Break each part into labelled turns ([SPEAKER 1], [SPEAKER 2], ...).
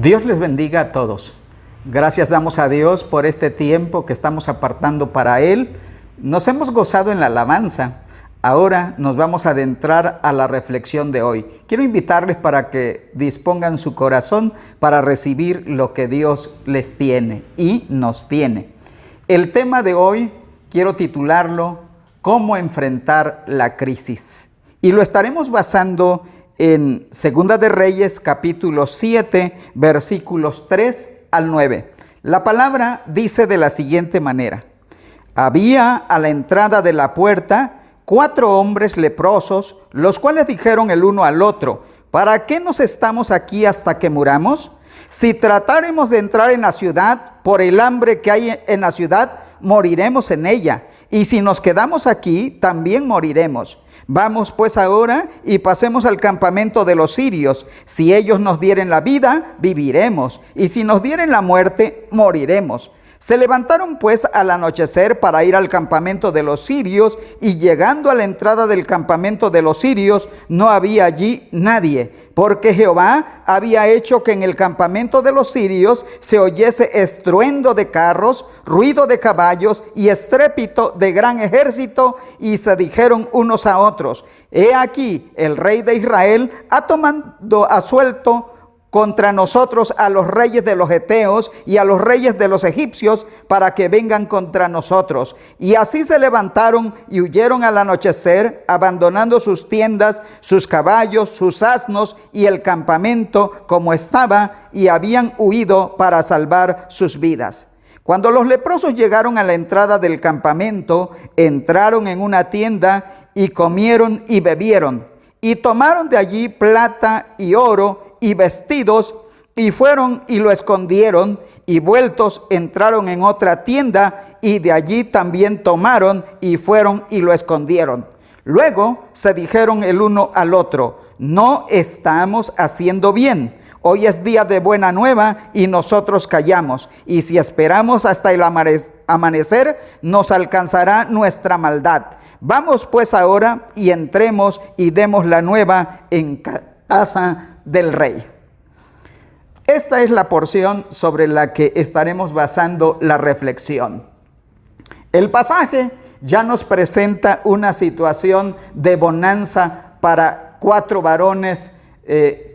[SPEAKER 1] Dios les bendiga a todos. Gracias damos a Dios por este tiempo que estamos apartando para Él. Nos hemos gozado en la alabanza. Ahora nos vamos a adentrar a la reflexión de hoy. Quiero invitarles para que dispongan su corazón para recibir lo que Dios les tiene y nos tiene. El tema de hoy quiero titularlo ¿Cómo enfrentar la crisis? Y lo estaremos basando en Segunda de Reyes, capítulo 7, versículos 3 al 9. La palabra dice de la siguiente manera: había a la entrada de la puerta 4 hombres leprosos, los cuales dijeron el uno al otro: ¿para qué nos estamos aquí hasta que muramos? Si tratáremos de entrar en la ciudad, por el hambre que hay en la ciudad, moriremos en ella. Y si nos quedamos aquí, también moriremos. Vamos pues ahora y pasemos al campamento de los sirios. Si ellos nos dieren la vida, viviremos. Y si nos dieren la muerte, moriremos. Se levantaron pues al anochecer para ir al campamento de los sirios, y llegando a la entrada del campamento de los sirios, no había allí nadie, porque Jehová había hecho que en el campamento de los sirios se oyese estruendo de carros, ruido de caballos y estrépito de gran ejército, y se dijeron unos a otros: he aquí, el rey de Israel ha tomado a suelto contra nosotros a los reyes de los heteos y a los reyes de los egipcios, para que vengan contra nosotros. Y así se levantaron y huyeron al anochecer, abandonando sus tiendas, sus caballos, sus asnos y el campamento como estaba, y habían huido para salvar sus vidas. Cuando los leprosos llegaron a la entrada del campamento, entraron en una tienda y comieron y bebieron, y tomaron de allí plata y oro y vestidos, y fueron y lo escondieron, y vueltos entraron en otra tienda, y de allí también tomaron, y fueron y lo escondieron. Luego se dijeron el uno al otro: no estamos haciendo bien. Hoy es día de buena nueva y nosotros callamos, y si esperamos hasta el amanecer, nos alcanzará nuestra maldad. Vamos pues ahora y entremos y demos la nueva en casa del rey. Esta es la porción sobre la que estaremos basando la reflexión. El pasaje ya nos presenta una situación de bonanza para 4 varones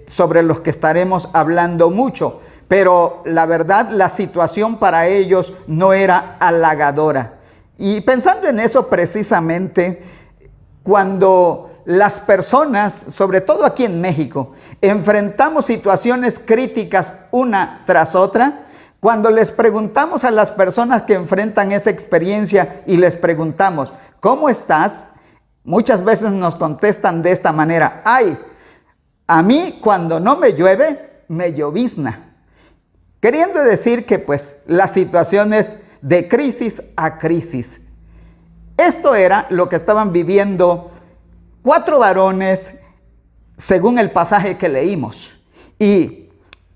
[SPEAKER 1] sobre los que estaremos hablando mucho, pero la verdad, la situación para ellos no era halagadora. Y pensando en eso precisamente, cuando las personas, sobre todo aquí en México, enfrentamos situaciones críticas una tras otra, cuando les preguntamos a las personas que enfrentan esa experiencia y les preguntamos: ¿cómo estás?, muchas veces nos contestan de esta manera: ay, a mí cuando no me llueve, me llovizna. Queriendo decir que pues la situación es de crisis a crisis. Esto era lo que estaban viviendo 4 varones según el pasaje que leímos. Y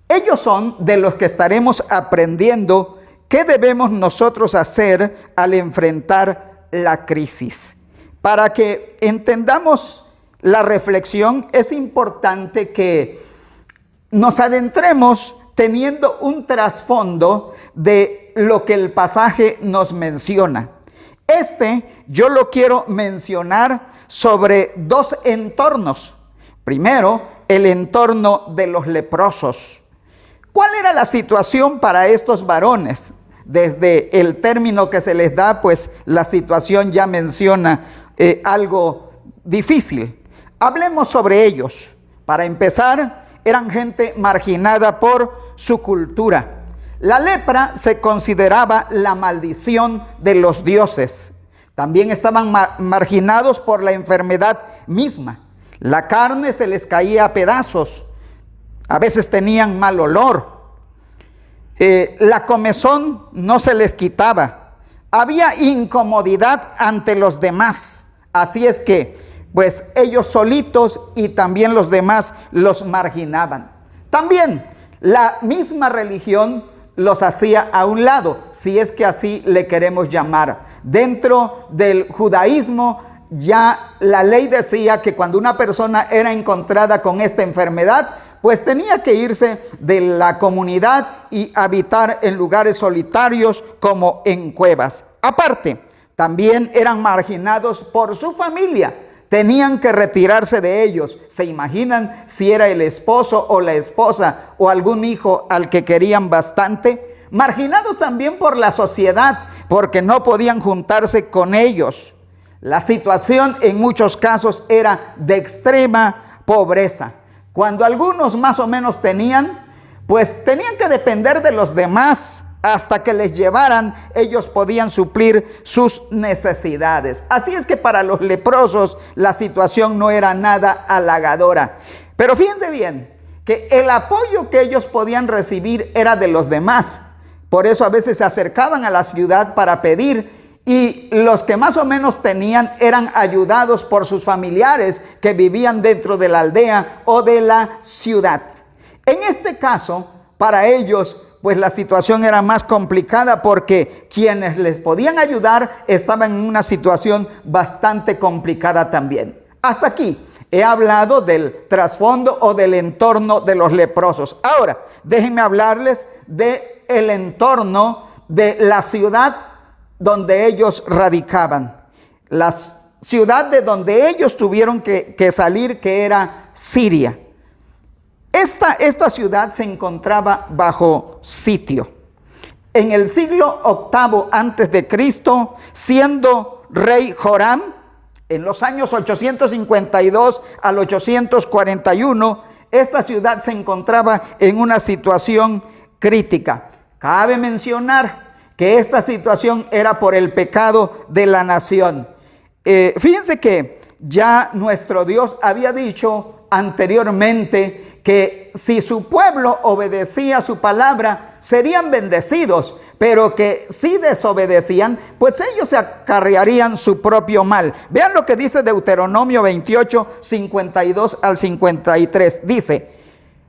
[SPEAKER 1] ellos son de los que estaremos aprendiendo qué debemos nosotros hacer al enfrentar la crisis. Para que entendamos la reflexión, es importante que nos adentremos teniendo un trasfondo de lo que el pasaje nos menciona. Yo lo quiero mencionar sobre 2 entornos. Primero, el entorno de los leprosos. ¿Cuál era la situación para estos varones? Desde el término que se les da, pues la situación ya menciona algo difícil. Hablemos sobre ellos. Para empezar, eran gente marginada por su cultura. La lepra se consideraba la maldición de los dioses. También estaban marginados por la enfermedad misma. La carne se les caía a pedazos. A veces tenían mal olor. La comezón no se les quitaba. Había incomodidad ante los demás. Así es que, pues ellos solitos y también los demás los marginaban. También la misma religión los hacía a un lado, si es que así le queremos llamar. Dentro del judaísmo ya la ley decía que cuando una persona era encontrada con esta enfermedad, pues tenía que irse de la comunidad y habitar en lugares solitarios como en cuevas. Aparte, también eran marginados por su familia. Tenían que retirarse de ellos. ¿Se imaginan si era el esposo o la esposa o algún hijo al que querían bastante? Marginados también por la sociedad, porque no podían juntarse con ellos. La situación en muchos casos era de extrema pobreza. Cuando algunos más o menos tenían, pues tenían que depender de los demás. Hasta que les llevaran, ellos podían suplir sus necesidades. Así es que para los leprosos la situación no era nada halagadora. Pero fíjense bien, que el apoyo que ellos podían recibir era de los demás. Por eso a veces se acercaban a la ciudad para pedir, y los que más o menos tenían eran ayudados por sus familiares que vivían dentro de la aldea o de la ciudad. En este caso, para ellos, pues la situación era más complicada, porque quienes les podían ayudar estaban en una situación bastante complicada también. Hasta aquí he hablado del trasfondo o del entorno de los leprosos. Ahora, déjenme hablarles del entorno de la ciudad donde ellos radicaban. La ciudad de donde ellos tuvieron que salir, que era Siria. Esta ciudad se encontraba bajo sitio. En el siglo VIII antes de Cristo, siendo rey Joram, en los años 852 al 841, esta ciudad se encontraba en una situación crítica. Cabe mencionar que esta situación era por el pecado de la nación. Fíjense que ya nuestro Dios había dicho anteriormente que si su pueblo obedecía su palabra, serían bendecidos, pero que si desobedecían, pues ellos se acarrearían su propio mal. Vean lo que dice Deuteronomio 28, 52 al 53. Dice: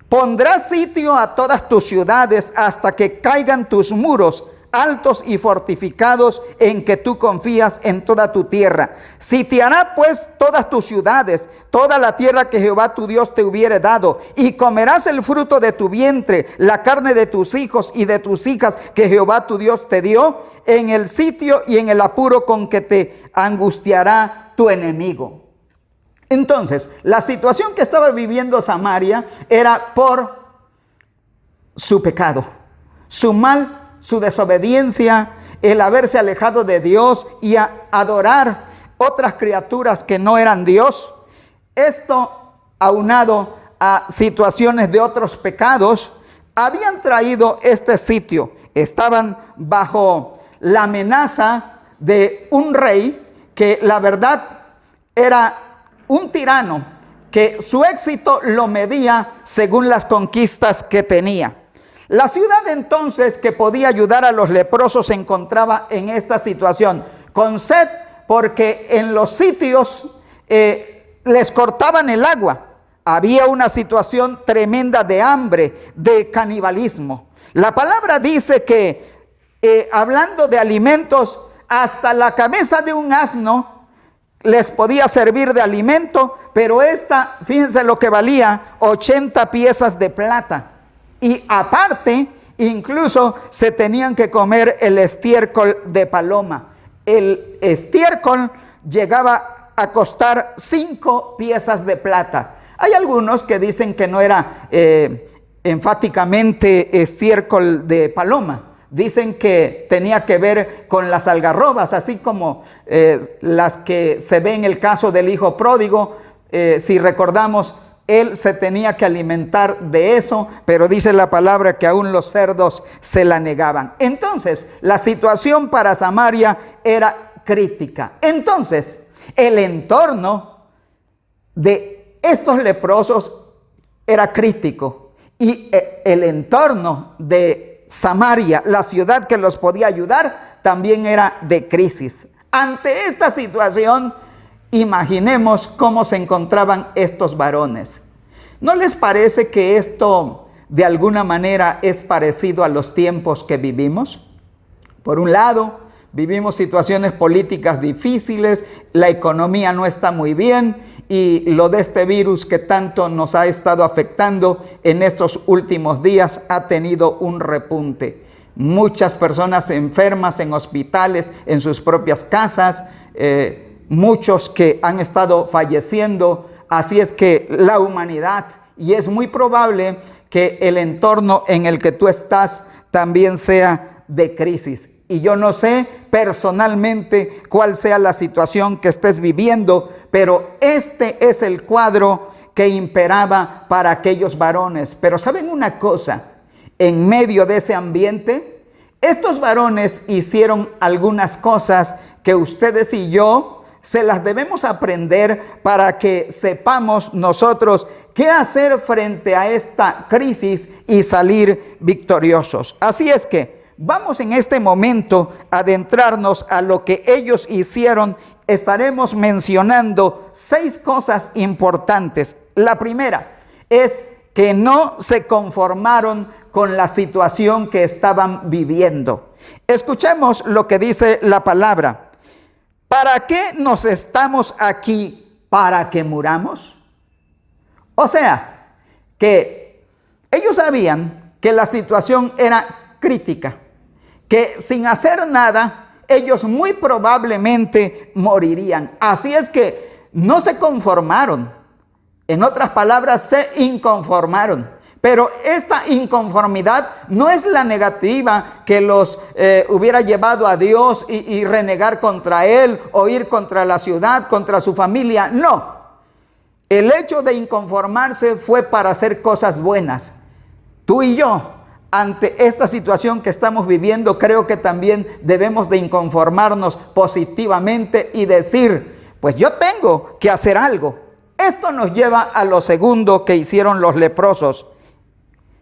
[SPEAKER 1] pondrás sitio a todas tus ciudades hasta que caigan tus muros altos y fortificados en que tú confías en toda tu tierra. Sitiará pues todas tus ciudades, toda la tierra que Jehová tu Dios te hubiere dado, y comerás el fruto de tu vientre, la carne de tus hijos y de tus hijas que Jehová tu Dios te dio, en el sitio y en el apuro con que te angustiará tu enemigo. Entonces, la situación que estaba viviendo Samaria era por su pecado, su mal, su desobediencia, el haberse alejado de Dios y a adorar otras criaturas que no eran Dios. Esto, aunado a situaciones de otros pecados, habían traído este sitio. Estaban bajo la amenaza de un rey que la verdad era un tirano, que su éxito lo medía según las conquistas que tenía. La ciudad entonces que podía ayudar a los leprosos se encontraba en esta situación, con sed, porque en los sitios les cortaban el agua. Había una situación tremenda de hambre, de canibalismo. La palabra dice que, hablando de alimentos, hasta la cabeza de un asno les podía servir de alimento, pero esta, fíjense lo que valía, 80 piezas de plata. Y aparte, incluso se tenían que comer el estiércol de paloma. El estiércol llegaba a costar 5 piezas de plata. Hay algunos que dicen que no era enfáticamente estiércol de paloma. Dicen que tenía que ver con las algarrobas, así como las que se ve en el caso del hijo pródigo. Si recordamos, él se tenía que alimentar de eso, pero dice la palabra que aún los cerdos se la negaban. Entonces, la situación para Samaria era crítica. Entonces, el entorno de estos leprosos era crítico, y el entorno de Samaria, la ciudad que los podía ayudar, también era de crisis. Ante esta situación, imaginemos cómo se encontraban estos varones. ¿No les parece que esto de alguna manera es parecido a los tiempos que vivimos? Por un lado, vivimos situaciones políticas difíciles, la economía no está muy bien y lo de este virus que tanto nos ha estado afectando en estos últimos días ha tenido un repunte. Muchas personas enfermas en hospitales, en sus propias casas, muchos que han estado falleciendo. Así es que la humanidad, y es muy probable que el entorno en el que tú estás también sea de crisis. Y yo no sé personalmente cuál sea la situación que estés viviendo, pero este es el cuadro que imperaba para aquellos varones. Pero ¿saben una cosa? En medio de ese ambiente, estos varones hicieron algunas cosas que ustedes y yo se las debemos aprender para que sepamos nosotros qué hacer frente a esta crisis y salir victoriosos. Así es que vamos en este momento a adentrarnos a lo que ellos hicieron. Estaremos mencionando 6 cosas importantes. La primera es que no se conformaron con la situación que estaban viviendo. Escuchemos lo que dice la palabra. ¿Para qué nos estamos aquí? ¿Para que muramos? O sea, que ellos sabían que la situación era crítica, que sin hacer nada, ellos muy probablemente morirían. Así es que no se conformaron. En otras palabras, se inconformaron. Pero esta inconformidad no es la negativa que los hubiera llevado a Dios y renegar contra Él o ir contra la ciudad, contra su familia. No. El hecho de inconformarse fue para hacer cosas buenas. Tú y yo, ante esta situación que estamos viviendo, creo que también debemos de inconformarnos positivamente y decir, pues yo tengo que hacer algo. Esto nos lleva a lo segundo que hicieron los leprosos.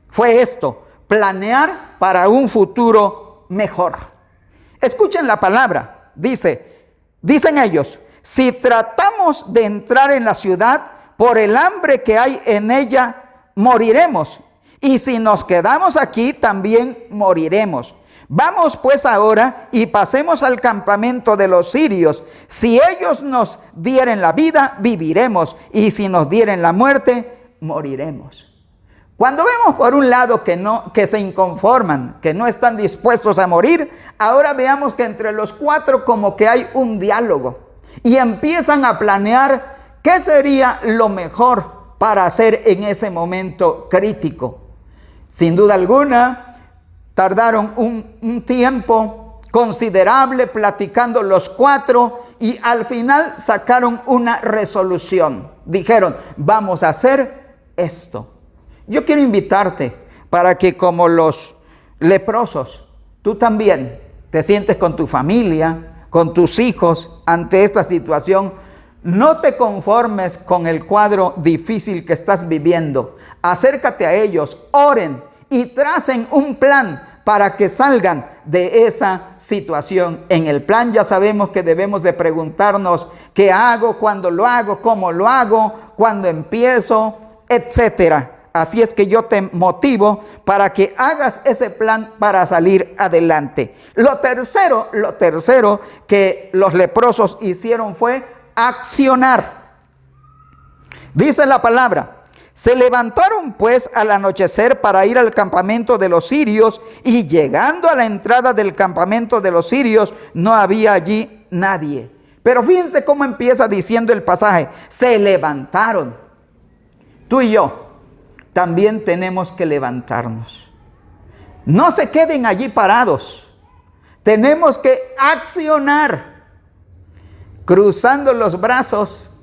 [SPEAKER 1] Fue esto, planear para un futuro mejor. Escuchen la palabra, dicen ellos, si tratamos de entrar en la ciudad, por el hambre que hay en ella, moriremos. Y si nos quedamos aquí, también moriremos. Vamos pues ahora y pasemos al campamento de los sirios. Si ellos nos dieren la vida, viviremos. Y si nos dieren la muerte, moriremos. Cuando vemos por un lado que se inconforman, que no están dispuestos a morir, ahora veamos que entre los 4 como que hay un diálogo y empiezan a planear qué sería lo mejor para hacer en ese momento crítico. Sin duda alguna, tardaron un tiempo considerable platicando los 4 y al final sacaron una resolución. Dijeron, vamos a hacer esto. Yo quiero invitarte para que como los leprosos, tú también te sientes con tu familia, con tus hijos ante esta situación. No te conformes con el cuadro difícil que estás viviendo. Acércate a ellos, oren y tracen un plan para que salgan de esa situación. En el plan ya sabemos que debemos de preguntarnos qué hago, cuándo lo hago, cómo lo hago, cuándo empiezo, etcétera. Así es que yo te motivo para que hagas ese plan para salir adelante. Lo tercero que los leprosos hicieron fue accionar. Dice la palabra, se levantaron pues al anochecer para ir al campamento de los sirios y llegando a la entrada del campamento de los sirios no había allí nadie. Pero fíjense cómo empieza diciendo el pasaje, se levantaron. Tú y yo también tenemos que levantarnos. No se queden allí parados. Tenemos que accionar. Cruzando los brazos,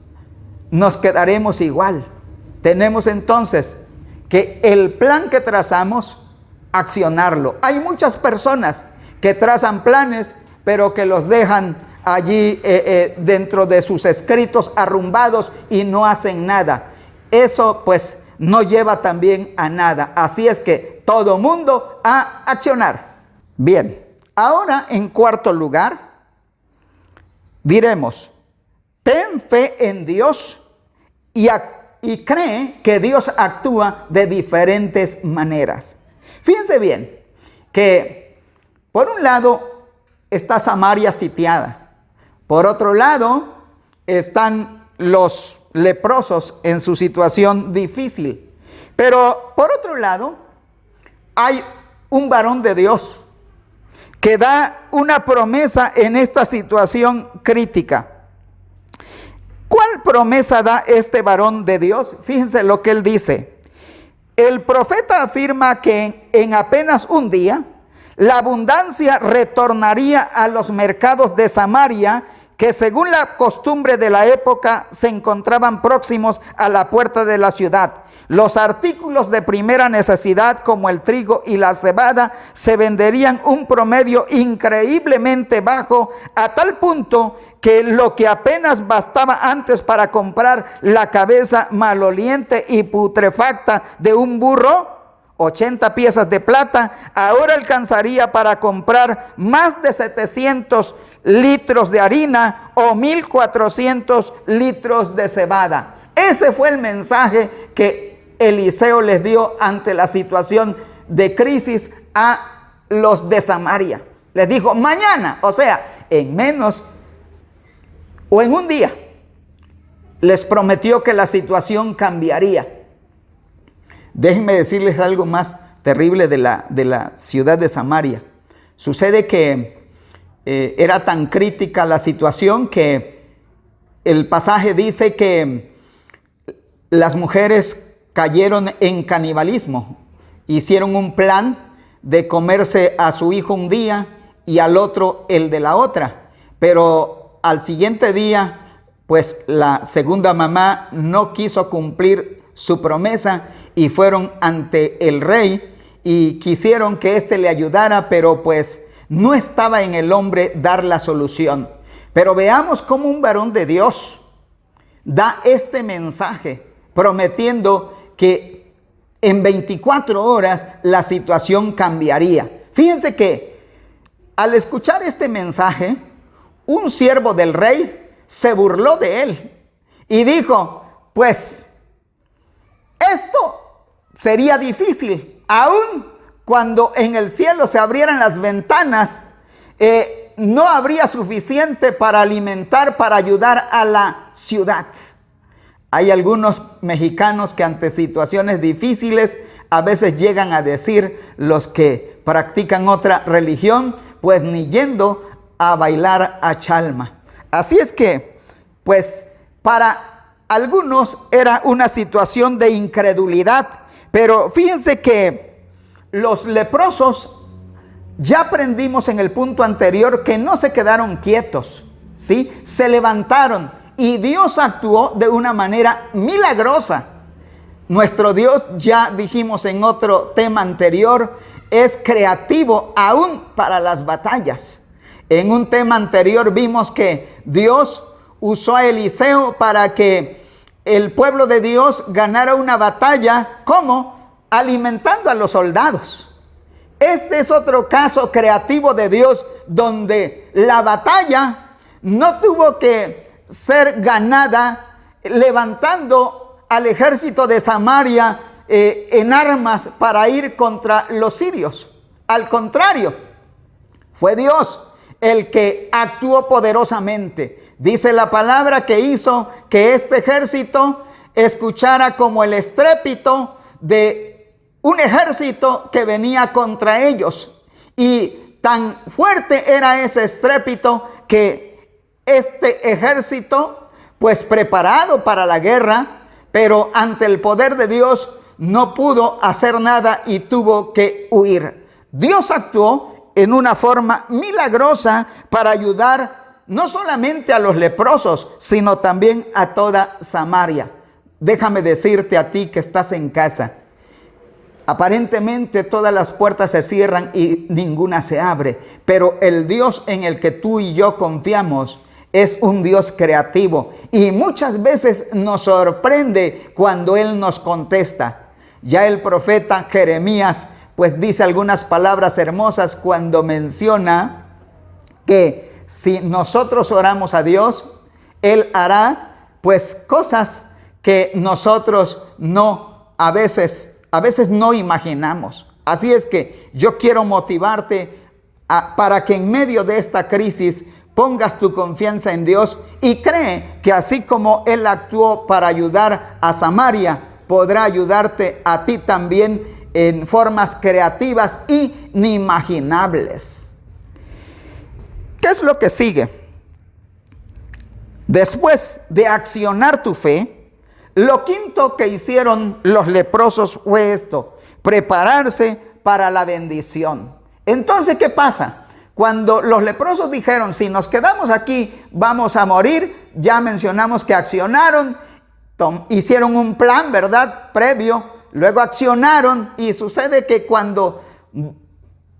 [SPEAKER 1] nos quedaremos igual. Tenemos entonces que el plan que trazamos, accionarlo. Hay muchas personas que trazan planes, pero que los dejan allí dentro de sus escritos arrumbados y no hacen nada. Eso pues no lleva también a nada. Así es que todo mundo a accionar. Bien, ahora en cuarto lugar, diremos, ten fe en Dios y cree que Dios actúa de diferentes maneras. Fíjense bien que, por un lado, está Samaria sitiada. Por otro lado, están los leprosos en su situación difícil. Pero por otro lado, hay un varón de Dios que da una promesa en esta situación crítica. ¿Cuál promesa da este varón de Dios? Fíjense lo que él dice. El profeta afirma que en apenas un día la abundancia retornaría a los mercados de Samaria, que según la costumbre de la época se encontraban próximos a la puerta de la ciudad. Los artículos de primera necesidad como el trigo y la cebada se venderían un promedio increíblemente bajo, a tal punto que lo que apenas bastaba antes para comprar la cabeza maloliente y putrefacta de un burro, 80 piezas de plata, ahora alcanzaría para comprar más de 700 litros de harina o 1400 litros de cebada. Ese fue el mensaje que Eliseo les dio ante la situación de crisis a los de Samaria. Les dijo, mañana, o sea, en menos o en un día, les prometió que la situación cambiaría. Déjenme decirles algo más terrible de la ciudad de Samaria. Sucede que era tan crítica la situación que el pasaje dice que las mujeres cayeron en canibalismo. Hicieron un plan de comerse a su hijo un día y al otro el de la otra. Pero al siguiente día, pues la segunda mamá no quiso cumplir su promesa y fueron ante el rey y quisieron que éste le ayudara, pero pues no estaba en el hombre dar la solución. Pero veamos cómo un varón de Dios da este mensaje prometiendo que en 24 horas la situación cambiaría. Fíjense que al escuchar este mensaje, un siervo del rey se burló de él y dijo, pues esto sería difícil, aun cuando en el cielo se abrieran las ventanas, no habría suficiente para alimentar, para ayudar a la ciudad. Hay algunos mexicanos que ante situaciones difíciles a veces llegan a decir, los que practican otra religión, pues ni yendo a bailar a Chalma. Así es que, pues para algunos era una situación de incredulidad, pero fíjense que los leprosos, ya aprendimos en el punto anterior que no se quedaron quietos, ¿sí? Se levantaron. Y Dios actuó de una manera milagrosa. Nuestro Dios, ya dijimos en otro tema anterior, es creativo aún para las batallas. En un tema anterior vimos que Dios usó a Eliseo para que el pueblo de Dios ganara una batalla. ¿Cómo? Alimentando a los soldados. Este es otro caso creativo de Dios, donde la batalla no tuvo que ser ganada levantando al ejército de Samaria en armas para ir contra los sirios. Al contrario, fue Dios el que actuó poderosamente. Dice la palabra que hizo que este ejército escuchara como el estrépito de un ejército que venía contra ellos. Y tan fuerte era ese estrépito que este ejército, pues preparado para la guerra, pero ante el poder de Dios no pudo hacer nada y tuvo que huir. Dios actuó en una forma milagrosa para ayudar no solamente a los leprosos, sino también a toda Samaria. Déjame decirte a ti que estás en casa, aparentemente todas las puertas se cierran y ninguna se abre, pero el Dios en el que tú y yo confiamos es un Dios creativo y muchas veces nos sorprende cuando Él nos contesta. Ya el profeta Jeremías pues dice algunas palabras hermosas cuando menciona que si nosotros oramos a Dios, Él hará pues cosas que nosotros a veces no imaginamos. Así es que yo quiero motivarte para que en medio de esta crisis pongas tu confianza en Dios y cree que así como Él actuó para ayudar a Samaria, podrá ayudarte a ti también en formas creativas e inimaginables. ¿Qué es lo que sigue? Después de accionar tu fe, lo quinto que hicieron los leprosos fue esto: prepararse para la bendición. Entonces, ¿qué pasa? Cuando los leprosos dijeron, si nos quedamos aquí vamos a morir, ya mencionamos que accionaron, hicieron un plan, ¿verdad? Previo, luego accionaron, y sucede que cuando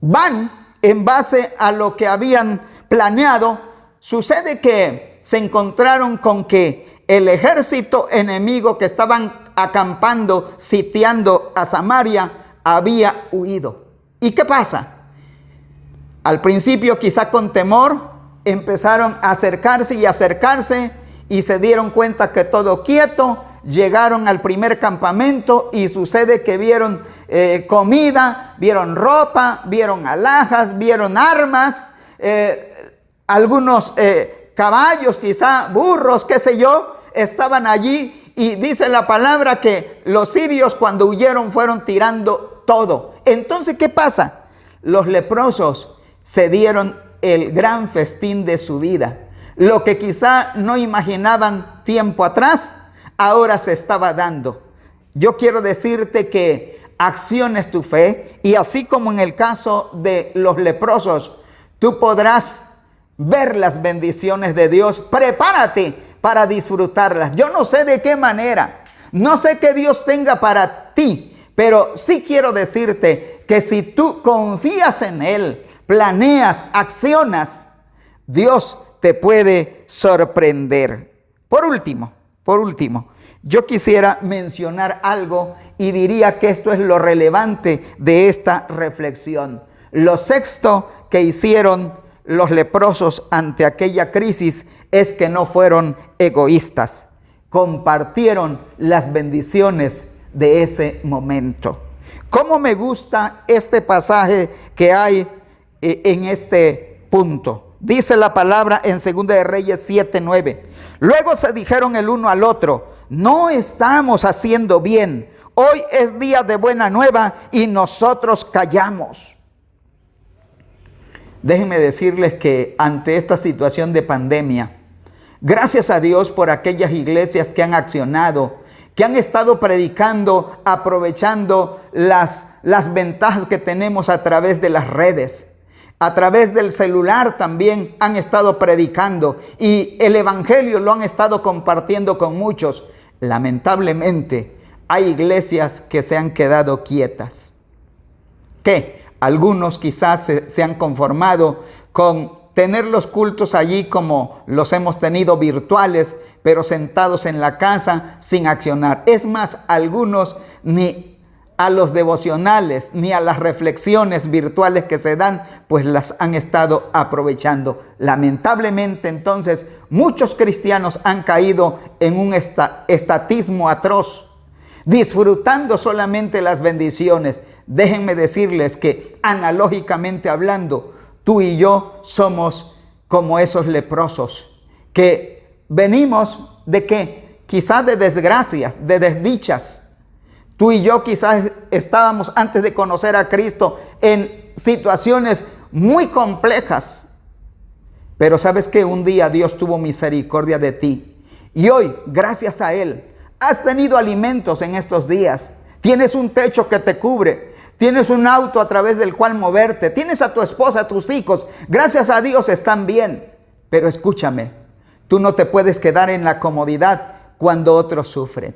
[SPEAKER 1] van en base a lo que habían planeado, sucede que se encontraron con que el ejército enemigo que estaban acampando, sitiando a Samaria, había huido. ¿Y qué pasa? Al principio, quizá con temor, empezaron a acercarse y se dieron cuenta que todo quieto. Llegaron al primer campamento y sucede que vieron comida, vieron ropa, vieron alhajas, vieron armas, algunos caballos, quizá burros, qué sé yo, estaban allí, y dice la palabra que los sirios cuando huyeron fueron tirando todo. Entonces, ¿qué pasa? Los leprosos se dieron el gran festín de su vida. Lo que quizá no imaginaban tiempo atrás, ahora se estaba dando. Yo quiero decirte que acciones tu fe, y así como en el caso de los leprosos, tú podrás ver las bendiciones de Dios. Prepárate para disfrutarlas. Yo no sé de qué manera, no sé qué Dios tenga para ti, pero sí quiero decirte que si tú confías en Él, planeas, accionas, Dios te puede sorprender. Por último, yo quisiera mencionar algo, y diría que esto es lo relevante de esta reflexión. Lo sexto que hicieron los leprosos ante aquella crisis es que no fueron egoístas. Compartieron las bendiciones de ese momento. ¿Cómo me gusta este pasaje que hay en este punto? Dice la palabra en 2 de Reyes 7:9. Luego se dijeron el uno al otro: no estamos haciendo bien. Hoy es día de buena nueva y nosotros callamos. Déjenme decirles que ante esta situación de pandemia, gracias a Dios por aquellas iglesias que han accionado, que han estado predicando, aprovechando las ventajas que tenemos a través de las redes. A través del celular también han estado predicando, y el evangelio lo han estado compartiendo con muchos. Lamentablemente, hay iglesias que se han quedado quietas. ¿Qué? Algunos quizás se han conformado con tener los cultos allí como los hemos tenido virtuales, pero sentados en la casa sin accionar. Es más, algunos ni a los devocionales ni a las reflexiones virtuales que se dan, pues las han estado aprovechando. Lamentablemente, entonces, muchos cristianos han caído en un estatismo atroz, disfrutando solamente las bendiciones. Déjenme decirles que, analógicamente hablando, tú y yo somos como esos leprosos que venimos de ¿qué? Quizás de desgracias, de desdichas. Tú y yo quizás estábamos, antes de conocer a Cristo, en situaciones muy complejas. Pero ¿sabes qué? Un día Dios tuvo misericordia de ti. Y hoy, gracias a Él, has tenido alimentos en estos días. Tienes un techo que te cubre. Tienes un auto a través del cual moverte. Tienes a tu esposa, a tus hijos. Gracias a Dios están bien. Pero escúchame, tú no te puedes quedar en la comodidad cuando otros sufren.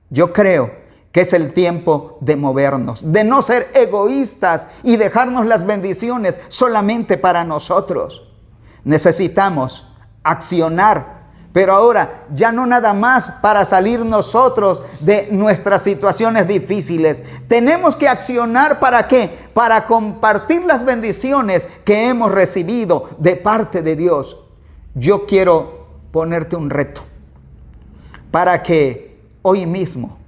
[SPEAKER 1] Yo creo que es el tiempo de movernos, de no ser egoístas y dejarnos las bendiciones solamente para nosotros. Necesitamos accionar, pero ahora ya no nada más para salir nosotros de nuestras situaciones difíciles. Tenemos que accionar, ¿para qué? Para compartir las bendiciones que hemos recibido de parte de Dios. Yo quiero ponerte un reto para que hoy mismo,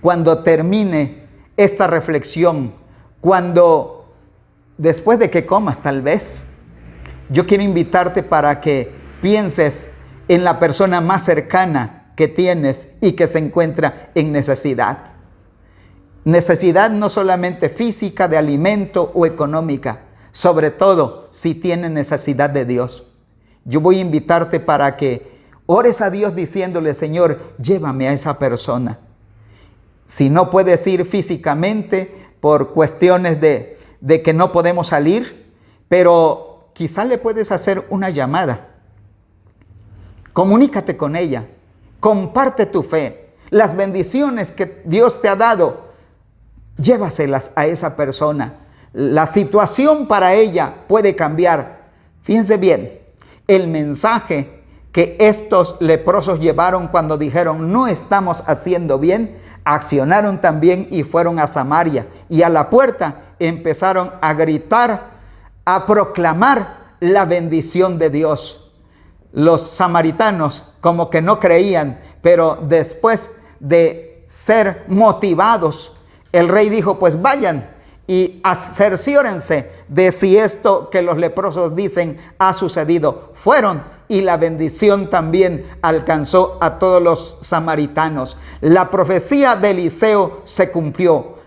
[SPEAKER 1] cuando termine esta reflexión, cuando después de que comas tal vez, yo quiero invitarte para que pienses en la persona más cercana que tienes y que se encuentra en necesidad. Necesidad no solamente física, de alimento o económica, sobre todo si tiene necesidad de Dios. Yo voy a invitarte para que ores a Dios diciéndole: Señor, llévame a esa persona. Si no puedes ir físicamente por cuestiones de que no podemos salir, pero quizá le puedes hacer una llamada. Comunícate con ella, comparte tu fe, las bendiciones que Dios te ha dado, llévaselas a esa persona. La situación para ella puede cambiar. Fíjense bien, el mensaje que estos leprosos llevaron cuando dijeron: no estamos haciendo bien, accionaron también y fueron a Samaria, y a la puerta empezaron a gritar, a proclamar la bendición de Dios. Los samaritanos como que no creían, pero después de ser motivados, el rey dijo: pues vayan y cerciórense de si esto que los leprosos dicen ha sucedido. Fueron, y la bendición también alcanzó a todos los samaritanos. La profecía de Eliseo se cumplió.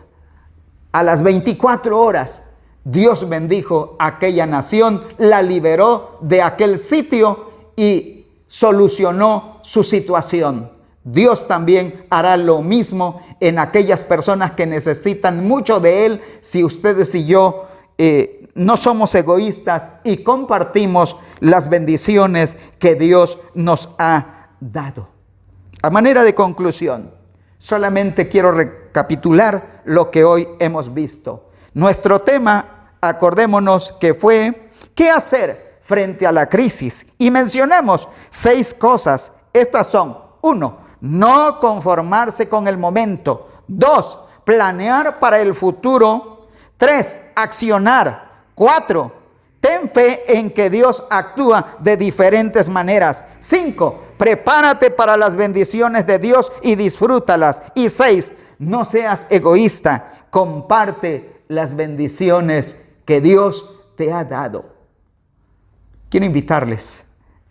[SPEAKER 1] A las 24 horas, Dios bendijo a aquella nación, la liberó de aquel sitio y solucionó su situación. Dios también hará lo mismo en aquellas personas que necesitan mucho de Él, si ustedes y yo no somos egoístas y compartimos las bendiciones que Dios nos ha dado. A manera de conclusión, solamente quiero recapitular lo que hoy hemos visto. Nuestro tema, acordémonos que fue: ¿qué hacer frente a la crisis? Y mencionamos 6 cosas. Estas son: 1, no conformarse con el momento. 2, planear para el futuro. 3, accionar. 4, ten fe en que Dios actúa de diferentes maneras. 5, prepárate para las bendiciones de Dios y disfrútalas. Y 6, no seas egoísta, comparte las bendiciones que Dios te ha dado. Quiero invitarles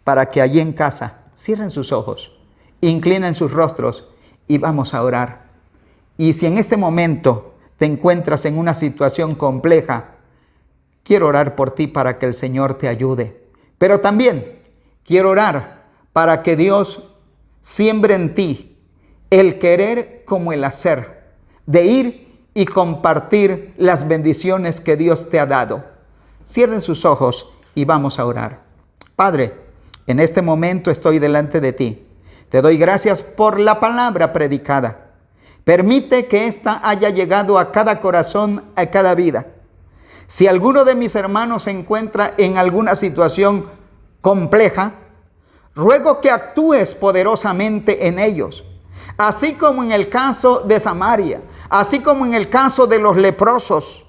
[SPEAKER 1] para que allí en casa cierren sus ojos, inclinen sus rostros y vamos a orar. Y si en este momento te encuentras en una situación compleja, quiero orar por ti para que el Señor te ayude. Pero también quiero orar para que Dios siembre en ti el querer como el hacer, de ir y compartir las bendiciones que Dios te ha dado. Cierren sus ojos y vamos a orar. Padre, en este momento estoy delante de ti. Te doy gracias por la palabra predicada. Permite que ésta haya llegado a cada corazón, a cada vida. Si alguno de mis hermanos se encuentra en alguna situación compleja, ruego que actúes poderosamente en ellos, así como en el caso de Samaria, así como en el caso de los leprosos.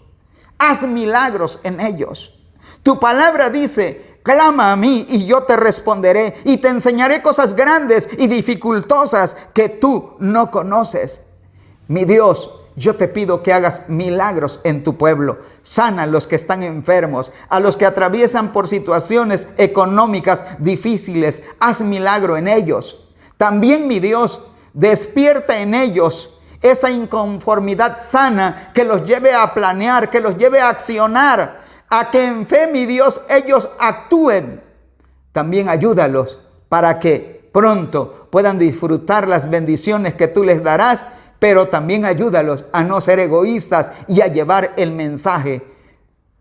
[SPEAKER 1] Haz milagros en ellos. Tu palabra dice: clama a mí y yo te responderé y te enseñaré cosas grandes y dificultosas que tú no conoces. Mi Dios, yo te pido que hagas milagros en tu pueblo. Sana a los que están enfermos, a los que atraviesan por situaciones económicas difíciles. Haz milagro en ellos. También, mi Dios, despierta en ellos esa inconformidad sana que los lleve a planear, que los lleve a accionar, a que en fe, mi Dios, ellos actúen. También ayúdalos para que pronto puedan disfrutar las bendiciones que tú les darás, pero también ayúdalos a no ser egoístas y a llevar el mensaje.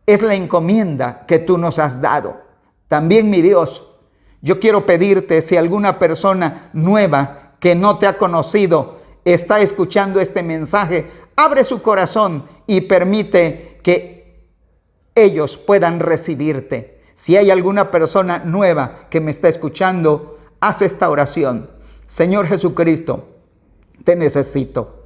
[SPEAKER 1] Es la encomienda que tú nos has dado. También, mi Dios, yo quiero pedirte, si alguna persona nueva que no te ha conocido está escuchando este mensaje, abre su corazón y permite que ellos puedan recibirte. Si hay alguna persona nueva que me está escuchando, haz esta oración. Señor Jesucristo, te necesito.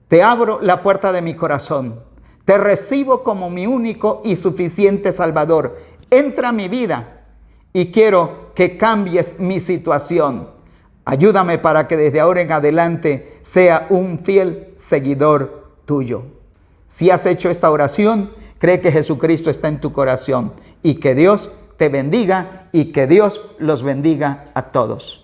[SPEAKER 1] Te abro la puerta de mi corazón. Te recibo como mi único y suficiente Salvador. Entra a mi vida y quiero que cambies mi situación. Ayúdame para que desde ahora en adelante sea un fiel seguidor tuyo. Si has hecho esta oración, Cree que Jesucristo está en tu corazón y que Dios te bendiga y que Dios los bendiga a todos.